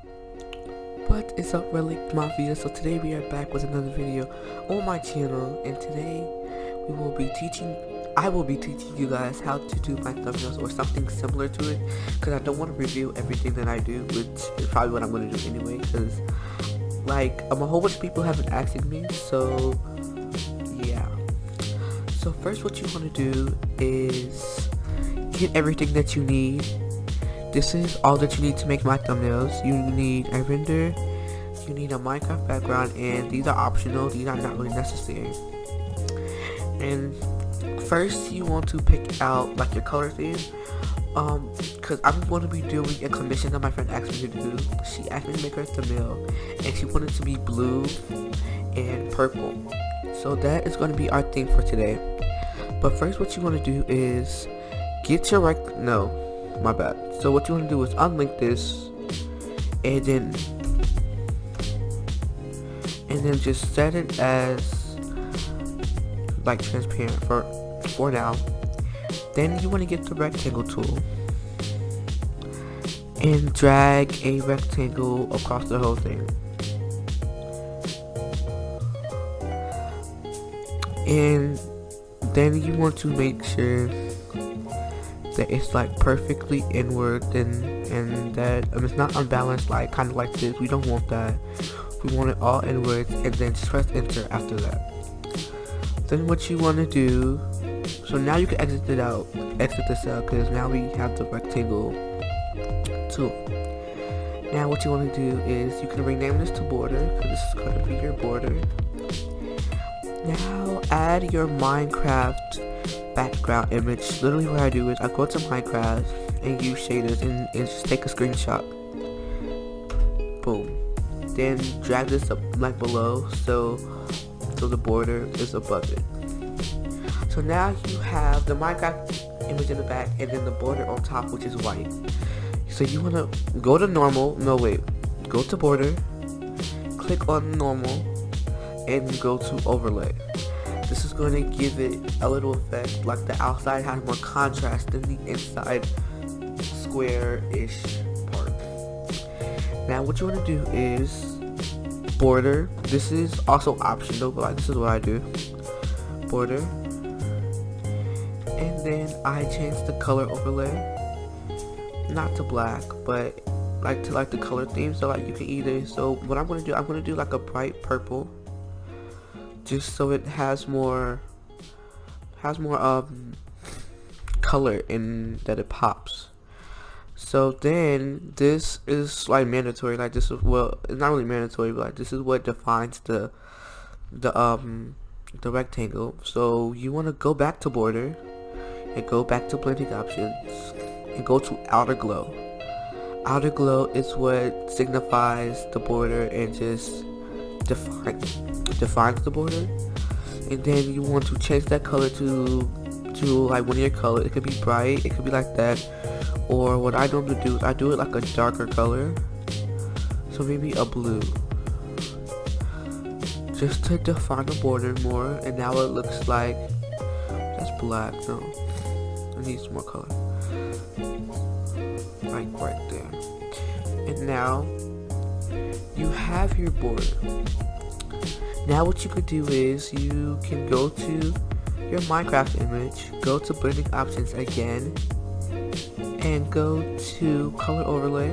What is up, 𝕚𝕚𝕚𝕚𝕚? So today we are back with another video on my channel, and today I will be teaching you guys how to do my thumbnails or something similar to it, because I don't want to reveal everything that I do, which is probably what I'm going to do anyway, because like a whole bunch of people have been asking me. So yeah, so first what you want to do is get everything that you need. This is all that you need to make my thumbnails. You need a render, you need a Minecraft background, and these are optional. These are not really necessary. And first you want to pick out like your color theme, because I'm going to be doing a commission that my friend asked me to do. She asked me to make her thumbnail, and she wanted it to be blue and purple. So that is going to be our theme for today. But first what you want to do is get your my bad. So what you want to do is unlink this, and then just set it as like transparent for now. Then you want to get the rectangle tool and drag a rectangle across the whole thing. And then you want to make sure that it's like perfectly inward and that it's not unbalanced, like kind of like this. We don't want that. We want it all inwards, and then just press enter after that. Then what you want to do, so now you can exit this out because now we have the rectangle tool. Now what you want to do is you can rename this to border, because this is going to be your border. Now add your Minecraft background image. Literally what I do is I go to Minecraft and use shaders and just take a screenshot. Boom. Then drag this up like below so the border is above it. So now you have the Minecraft image in the back and then the border on top, which is white. So you want to go to go to border, click on normal, and go to overlay. This is going to give it a little effect, like the outside has more contrast than the inside square-ish part. Now what you want to do is border. This is also optional, but like, this is what I do. Border. And then I change the color overlay. Not to black, but like to like the color theme. So like you can either, so what I'm going to do like a bright purple, just so it has more color in that it pops. So then this is like mandatory, like this is, well, it's not really mandatory, but like this is what defines the rectangle. So you want to go back to border and go back to blending options and go to outer glow. Outer glow is what signifies the border and just defines the border. And then you want to change that color to like one of your colors. It could be bright, it could be like that, or what I normally do is I do it like a darker color, so maybe a blue, just to define the border more. And now it looks like that's black. No, it needs more color, like right there. And now you have your border. Now what you could do is you can go to your Minecraft image, go to blending options again, and go to color overlay,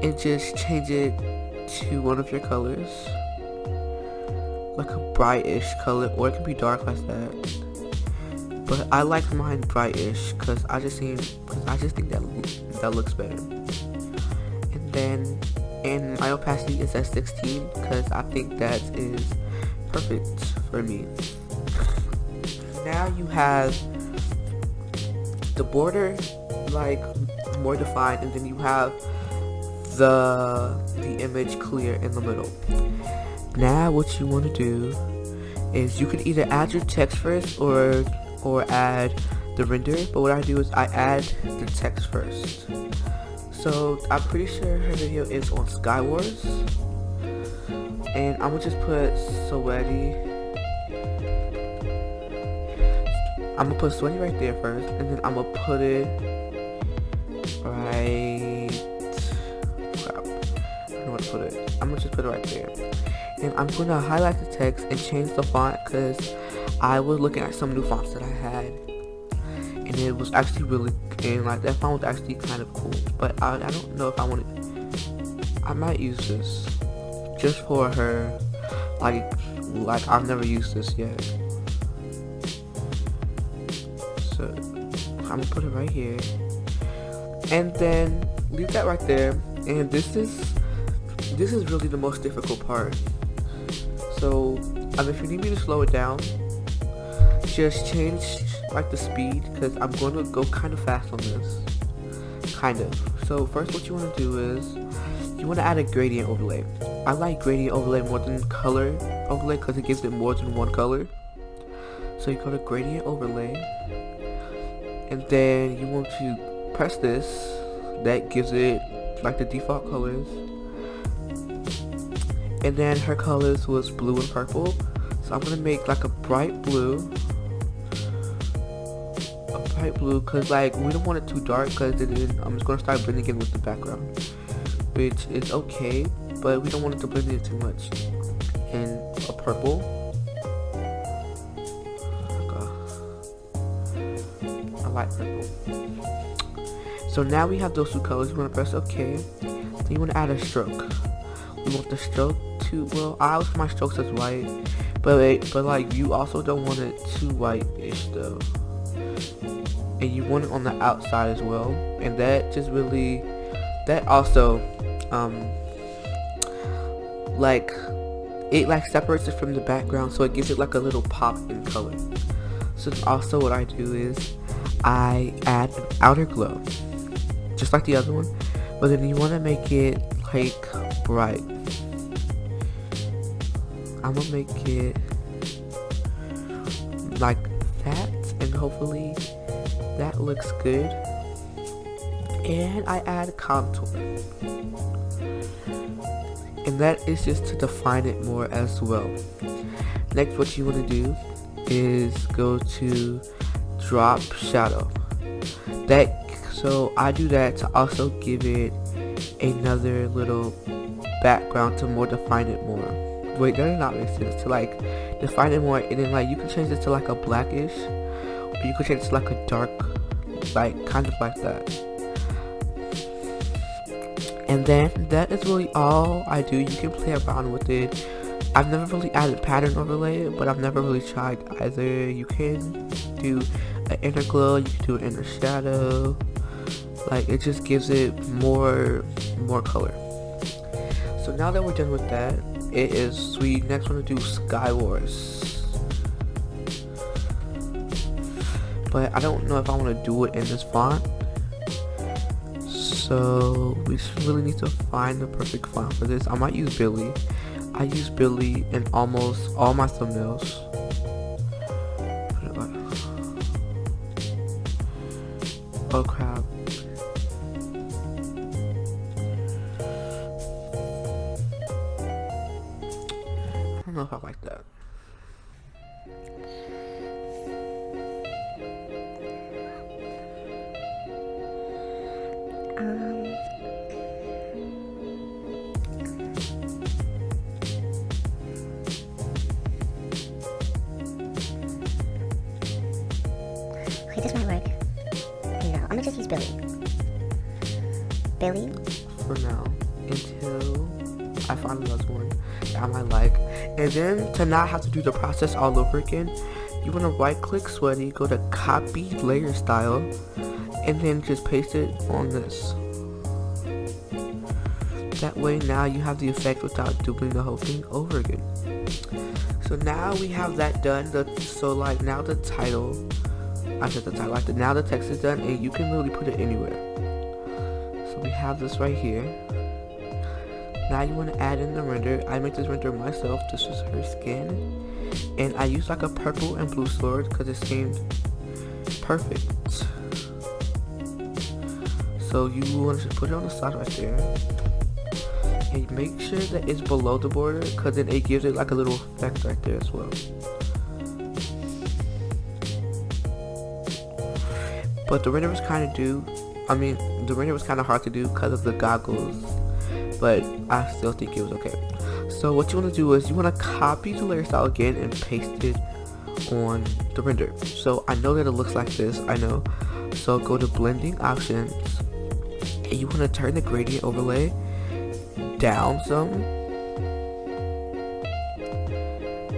and just change it to one of your colors, like a brightish color, or it can be dark like that. But I like mine brightish because I just think that looks better. And then, and my opacity is at 16 because I think that is perfect for me. Now you have the border like more defined, and then you have the image clear in the middle. Now what you want to do is you can either add your text first or add the render, but what I do is I add the text first. So I'm pretty sure her video is on Skywars, and I'm gonna just put sweaty. I'm gonna put sweaty right there first, and then I'm gonna put it right. Crap. where to put it. I'm gonna just put it right there. And I'm gonna highlight the text and change the font because I was looking at some new fonts that I had, and it was actually really, and like that font was actually kind of cool. But I don't know if I want it. I might use this just for her. Like I've never used this yet. So I'm gonna put it right here, and then leave that right there. And this is really the most difficult part. So if you need me to slow it down, just change like the speed, because I'm going to go kind of fast on this. Kind of. So first, what you want to do is you want to add a gradient overlay. I like gradient overlay more than color overlay because it gives it more than one color. So you go to gradient overlay, and then you want to press this. That gives it like the default colors. And then her colors was blue and purple. So I'm gonna make like a bright blue. Because like we don't want it too dark, because then I'm just gonna start blending in with the background, which is okay, but we don't want it to blend in too much. And a purple. I like purple. So now we have those two colors. You want to press OK. Then you want to add a stroke. We want the stroke to, well, I always put my strokes as white, but like you also don't want it too white-ish though. And you want it on the outside as well, and that just really, that also like it like separates it from the background, so it gives it like a little pop in color. So also what I do is I add an outer glow just like the other one, but then you want to make it like bright. I'm gonna make it like that, and hopefully that looks good. And I add contour, and that is just to define it more as well. Next, what you want to do is go to drop shadow. So I do that to also give it another little background to more define it more. Wait, that does not make sense. To like define it more, and then like you can change this to like a blackish, or you can change it to like a dark, like kind of like that. And then that is really all I do. You can play around with it. I've never really added pattern overlay, but I've never really tried either. You can do an inner glow, you can do an inner shadow. Like it just gives it more color. So now that we're done with that, we next want to do Sky Wars. But I don't know if I want to do it in this font. So we just really need to find the perfect font for this. I might use Billy. I use Billy in almost all my thumbnails. Oh crap. I don't know if I like that. Okay, this might work. No, I'm gonna just use Billy. Billy? For now, until I find another one that I might like. And then to not have to do the process all over again, you want to right click Sweaty, go to copy layer style, and then just paste it on this. That way now you have the effect without doing the whole thing over again. So now we have that done. So like now the title, now the text is done, and you can really put it anywhere. So we have this right here. Now you want to add in the render. I make this render myself. This is her skin, and I use like a purple and blue sword because it seemed perfect. So you want to put it on the side right there, and make sure that it's below the border, because then it gives it like a little effect right there as well. But the render was kind of hard to do because of the goggles but I still think it was okay. So what you want to do is you want to copy the layer style again and paste it on the render. So I know that it looks like this, I know. So go to blending options and you want to turn the gradient overlay down some,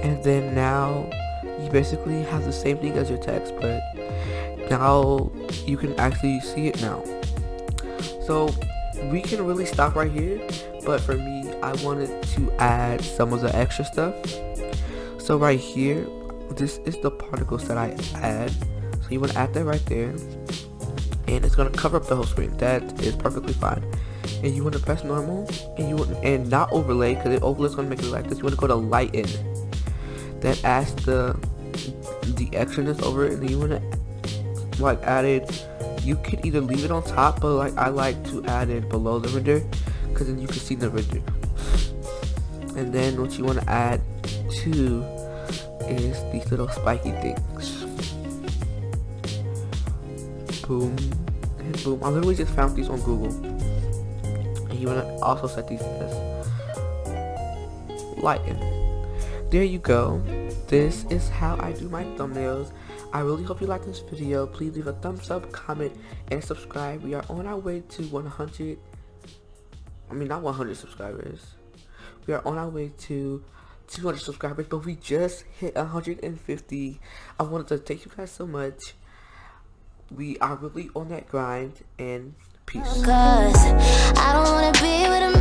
and then now you basically have the same thing as your text, but now you can actually see it now. So we can really stop right here, but for me, I wanted to add some of the extra stuff. So right here, this is the particles that I add. So you want to add that right there, and it's going to cover up the whole screen. That is perfectly fine. And you want to press normal, and not overlay, because the overlay is going to make it like this. You want to go to lighten. That adds the extraness over it, and then you want to like add it. You can either leave it on top, but like I like to add it below the render, because then you can see the render. And then what you want to add to is these little spiky things. Boom and boom. I literally just found these on Google. And you want to also set these as lighten. There you go. This is how I do my thumbnails. I really hope you like this video. Please leave a thumbs up, comment, and subscribe. We are on our way to 100. I mean, not 100 subscribers. We are on our way to 200 subscribers, but we just hit 150. I wanted to thank you guys so much. We are really on that grind, and peace. 'Cause I don't wanna be with a